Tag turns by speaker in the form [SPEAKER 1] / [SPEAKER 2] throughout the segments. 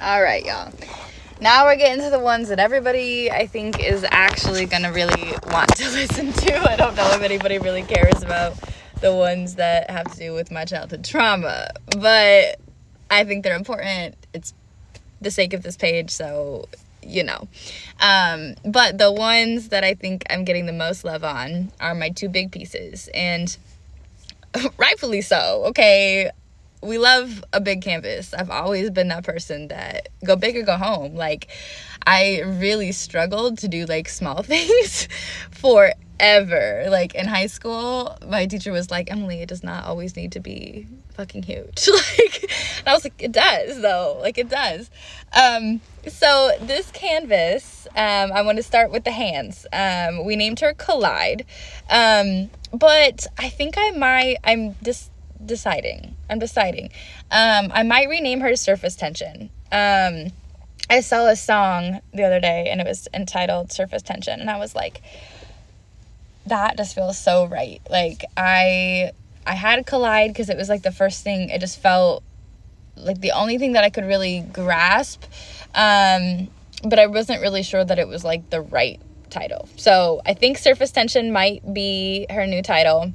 [SPEAKER 1] All right, y'all. Now we're getting to the ones that everybody, I think, is actually going to really want to listen to. I don't know if anybody really cares about the ones that have to do with my childhood trauma, but I think they're important. It's the sake of this page, so, you know. But the ones that I think I'm getting the most love on are my two big pieces, and rightfully so, okay? We love a big canvas. I've always been that person that go big or go home. Like, I really struggled to do, like, small things forever. Like, in high school, my teacher was like, Emily, it does not always need to be fucking huge. Like, and I was like, it does, though. Like, it does. So this canvas, I want to start with the hands. We named her Collide. But I think I'm deciding. I might rename her Surface Tension. I saw a song the other day and it was entitled Surface Tension, and I was like, that just feels so right. Like, I had Collide because it was like the first thing. It just felt like the only thing that I could really grasp, but I wasn't really sure that it was like the right title. So I think Surface Tension might be her new title.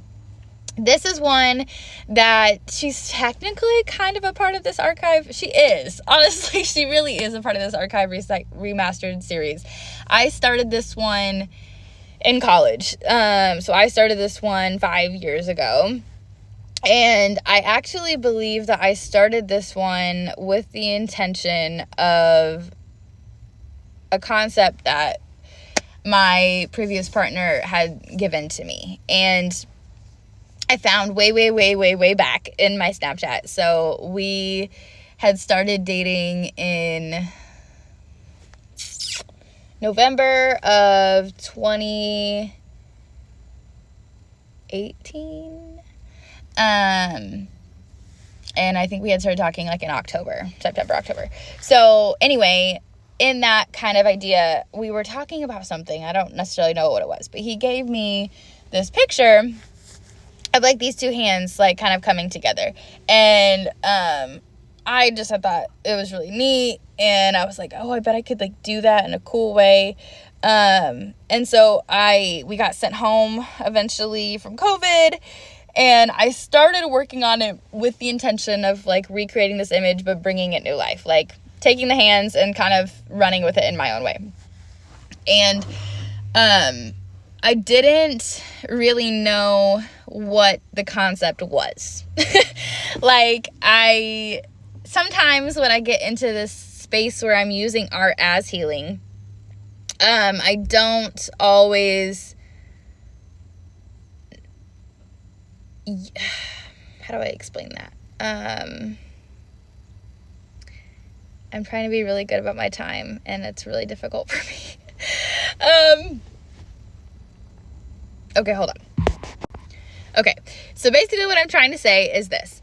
[SPEAKER 1] This is one that she's technically kind of a part of this archive. She is. Honestly, she really is a part of this archive remastered series. I started this one in college. So I started this one 5 years ago. And I actually believe that I started this one with the intention of a concept that my previous partner had given to me. And I found way back in my Snapchat. So we had started dating in November of 2018. And I think we had started talking like in September, October. So anyway, in that kind of idea, we were talking about something. I don't necessarily know what it was, but he gave me this picture of like these two hands like kind of coming together, and I thought it was really neat, and I was like, oh, I bet I could like do that in a cool way. And so we got sent home eventually from COVID, and I started working on it with the intention of like recreating this image but bringing it new life, like taking the hands and kind of running with it in my own way. And I didn't really know what the concept was. Like, sometimes when I get into this space where I'm using art as healing, I don't always, how do I explain that? I'm trying to be really good about my time, and it's really difficult for me. Okay, hold on. Okay, so basically what I'm trying to say is this.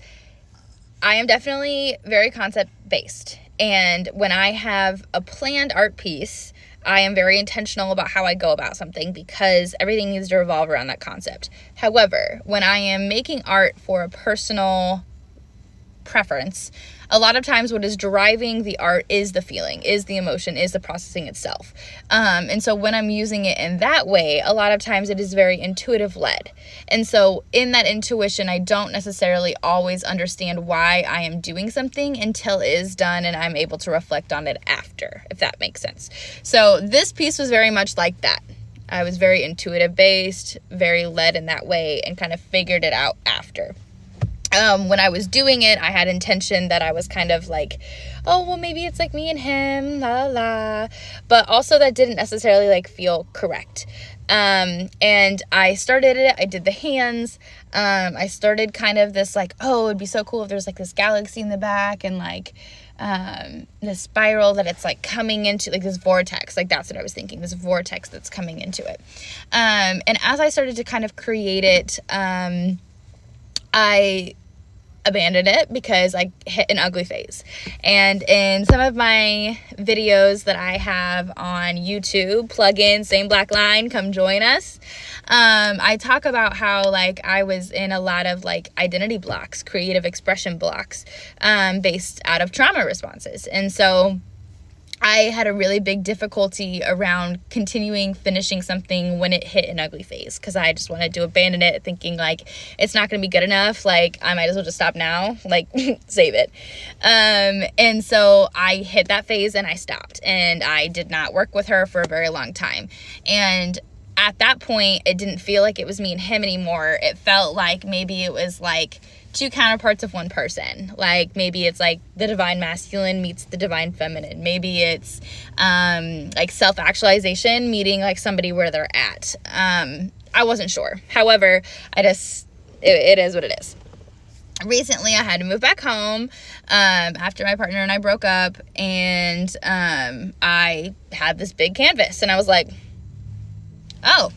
[SPEAKER 1] I am definitely very concept-based, and when I have a planned art piece, I am very intentional about how I go about something because everything needs to revolve around that concept. However, when I am making art for a personal preference, a lot of times what is driving the art is the feeling, is the emotion, is the processing itself. And so when I'm using it in that way, a lot of times it is very intuitive led. And so in that intuition, I don't necessarily always understand why I am doing something until it is done and I'm able to reflect on it after, if that makes sense. So this piece was very much like that. I was very intuitive based, very led in that way, and kind of figured it out after. When I was doing it, I had intention that I was kind of like, oh, well, maybe it's like me and him, la la la. But also that didn't necessarily like feel correct. And I started it, I did the hands. I started kind of this like, oh, it'd be so cool if there's like this galaxy in the back and like, this spiral that it's like coming into, like this vortex, like that's what I was thinking, this vortex that's coming into it. And as I started to kind of create it, I abandoned it because I hit an ugly phase. And in some of my videos that I have on YouTube, plug in Same Black Line, come join us. I talk about how like I was in a lot of like identity blocks, creative expression blocks, based out of trauma responses. And so I had a really big difficulty around finishing something when it hit an ugly phase, because I just wanted to abandon it, thinking like it's not going to be good enough, like I might as well just stop now, like save it. And so I hit that phase and I stopped, and I did not work with her for a very long time. And at that point, it didn't feel like it was me and him anymore. It felt like maybe it was like two counterparts of one person. Like maybe it's like the divine masculine meets the divine feminine. Maybe it's like self-actualization meeting like somebody where they're at. I wasn't sure. However, it is what it is. Recently, I had to move back home after my partner and I broke up, and I had this big canvas, and I was like, oh,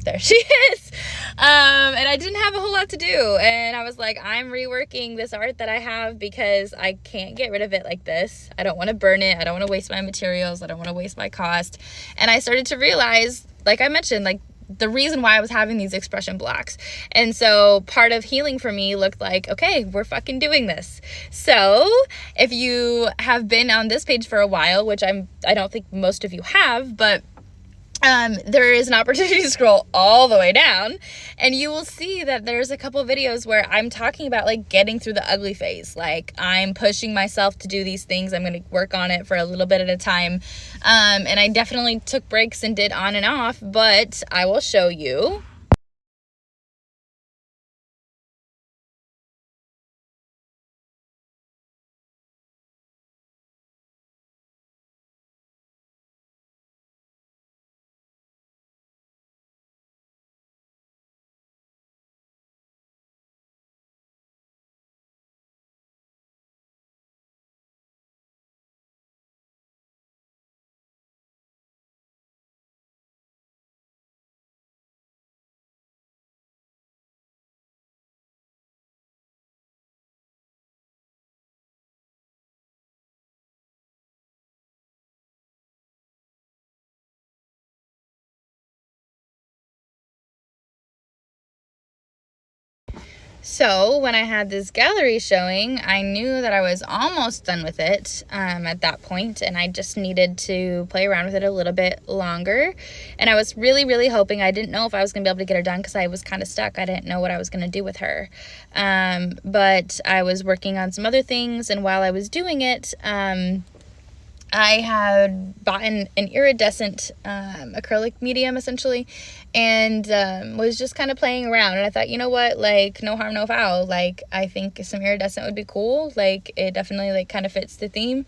[SPEAKER 1] there she is. And I didn't have a whole lot to do. And I was like, I'm reworking this art that I have because I can't get rid of it like this. I don't want to burn it. I don't want to waste my materials. I don't want to waste my cost. And I started to realize, like I mentioned, like the reason why I was having these expression blocks. And so part of healing for me looked like, okay, we're fucking doing this. So if you have been on this page for a while, which I don't think most of you have, but there is an opportunity to scroll all the way down, and you will see that there's a couple of videos where I'm talking about like getting through the ugly phase. Like I'm pushing myself to do these things. I'm going to work on it for a little bit at a time. And I definitely took breaks and did on and off, but I will show you. So when I had this gallery showing, I knew that I was almost done with it at that point, and I just needed to play around with it a little bit longer. And I was really, really hoping, I didn't know if I was going to be able to get her done because I was kind of stuck. I didn't know what I was going to do with her. But I was working on some other things, and while I was doing it, I had bought an iridescent acrylic medium, essentially, and was just kind of playing around. And I thought, you know what, like, no harm, no foul. Like, I think some iridescent would be cool. Like, it definitely, like, kind of fits the theme.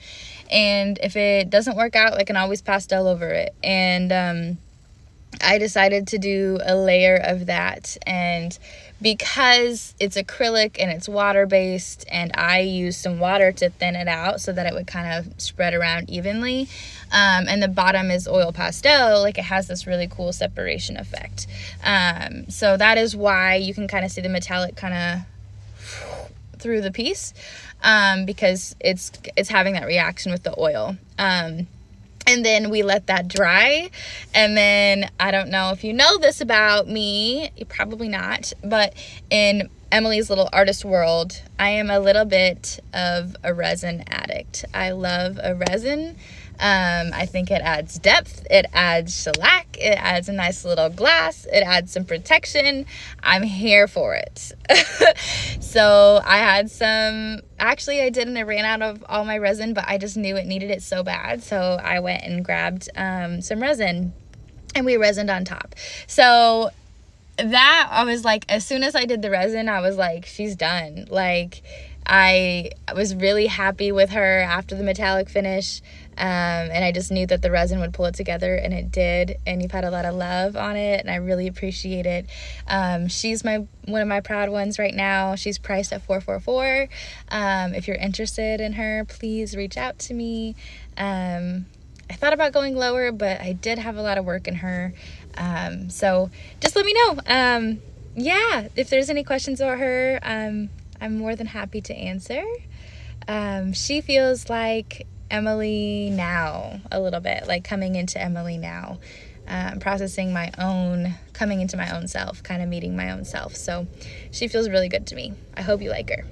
[SPEAKER 1] And if it doesn't work out, I can always pastel over it. And I decided to do a layer of that. And because it's acrylic and it's water-based, and I used some water to thin it out so that it would kind of spread around evenly, and the bottom is oil pastel, like it has this really cool separation effect. So that is why you can kind of see the metallic kind of through the piece, because it's having that reaction with the oil. And then we let that dry. And then, I don't know if you know this about me, probably not, but in Emily's Little Artist World, I am a little bit of a resin addict. I love a resin. I think it adds depth, it adds shellac, it adds a nice little glass, it adds some protection. I'm here for it. So I had some, actually I did, and I ran out of all my resin, but I just knew it needed it so bad. So I went and grabbed some resin, and we resined on top. So that, I was like, as soon as I did the resin, I was like, she's done. Like, I was really happy with her after the metallic finish, and I just knew that the resin would pull it together, and it did. And you've had a lot of love on it, and I really appreciate it. She's one of my proud ones right now. She's priced at $444. If you're interested in her, please reach out to me. I thought about going lower, but I did have a lot of work in her. So just let me know. Yeah, if there's any questions about her, I'm more than happy to answer. She feels like Emily now, a little bit, like coming into Emily now, processing my own, coming into my own self, kind of meeting my own self. So she feels really good to me. I hope you like her.